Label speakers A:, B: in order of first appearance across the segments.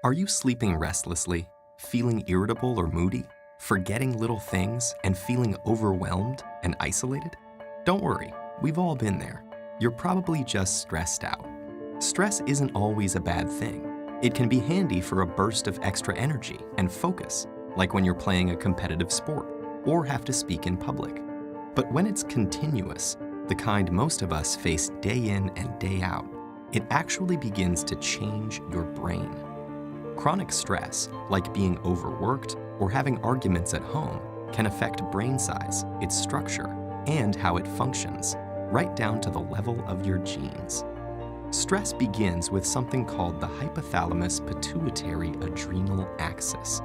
A: Are you sleeping restlessly, feeling irritable or moody, forgetting little things, and feeling overwhelmed and isolated? Don't worry, we've all been there. You're probably just stressed out. Stress isn't always a bad thing. It can be handy for a burst of extra energy and focus, like when you're playing a competitive sport or have to speak in public. But when it's continuous, the kind most of us face day in and day out, it actually begins to change your brain. Chronic stress, like being overworked or having arguments at home, can affect brain size, its structure, and how it functions, right down to the level of your genes. Stress begins with something called the hypothalamus-pituitary-adrenal axis,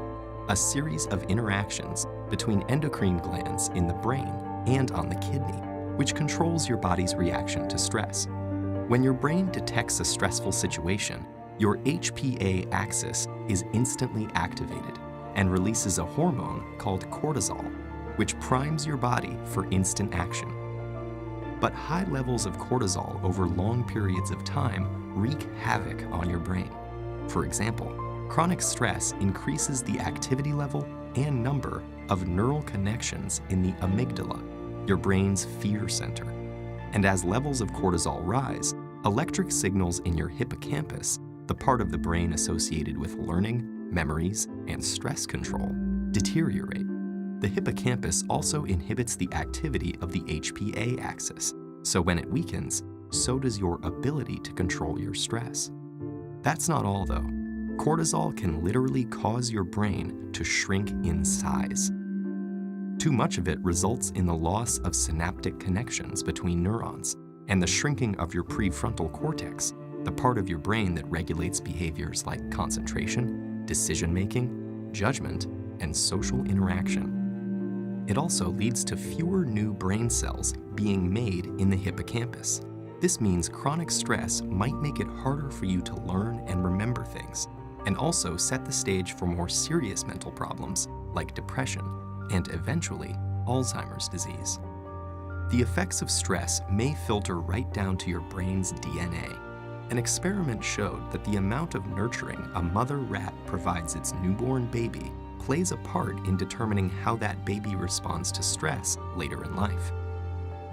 A: a series of interactions between endocrine glands in the brain and on the kidney, which controls your body's reaction to stress. When your brain detects a stressful situation, your HPA axis is instantly activated and releases a hormone called cortisol, which primes your body for instant action. But high levels of cortisol over long periods of time wreak havoc on your brain. For example, chronic stress increases the activity level and number of neural connections in the amygdala, your brain's fear center. And as levels of cortisol rise, electric signals in your hippocampus, the part of the brain associated with learning, memories, and stress control, deteriorate. The hippocampus also inhibits the activity of the HPA axis, so when it weakens, so does your ability to control your stress. That's not all, though. Cortisol can literally cause your brain to shrink in size. Too much of it results in the loss of synaptic connections between neurons and the shrinking of your prefrontal cortex, the part of your brain that regulates behaviors like concentration, decision-making, judgment, and social interaction. It also leads to fewer new brain cells being made in the hippocampus. This means chronic stress might make it harder for you to learn and remember things, and also set the stage for more serious mental problems like depression and eventually Alzheimer's disease. The effects of stress may filter right down to your brain's DNA. An experiment showed that the amount of nurturing a mother rat provides its newborn baby plays a part in determining how that baby responds to stress later in life.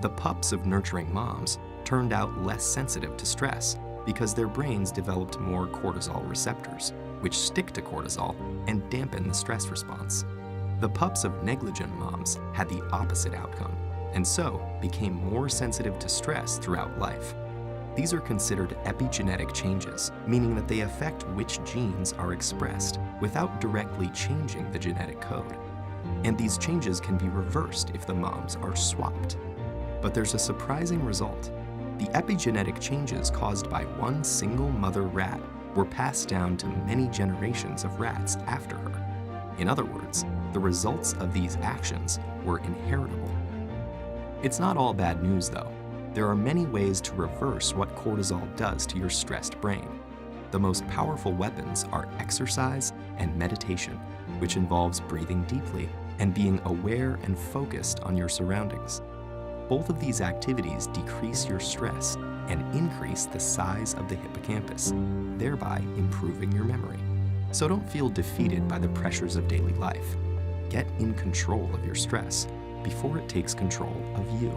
A: The pups of nurturing moms turned out less sensitive to stress because their brains developed more cortisol receptors, which stick to cortisol and dampen the stress response. The pups of negligent moms had the opposite outcome, and so became more sensitive to stress throughout life. These are considered epigenetic changes, meaning that they affect which genes are expressed without directly changing the genetic code. And these changes can be reversed if the moms are swapped. But there's a surprising result. The epigenetic changes caused by one single mother rat were passed down to many generations of rats after her. In other words, the results of these actions were inheritable. It's not all bad news, though. There are many ways to reverse what cortisol does to your stressed brain. The most powerful weapons are exercise and meditation, which involves breathing deeply and being aware and focused on your surroundings. Both of these activities decrease your stress and increase the size of the hippocampus, thereby improving your memory. So don't feel defeated by the pressures of daily life. Get in control of your stress before it takes control of you.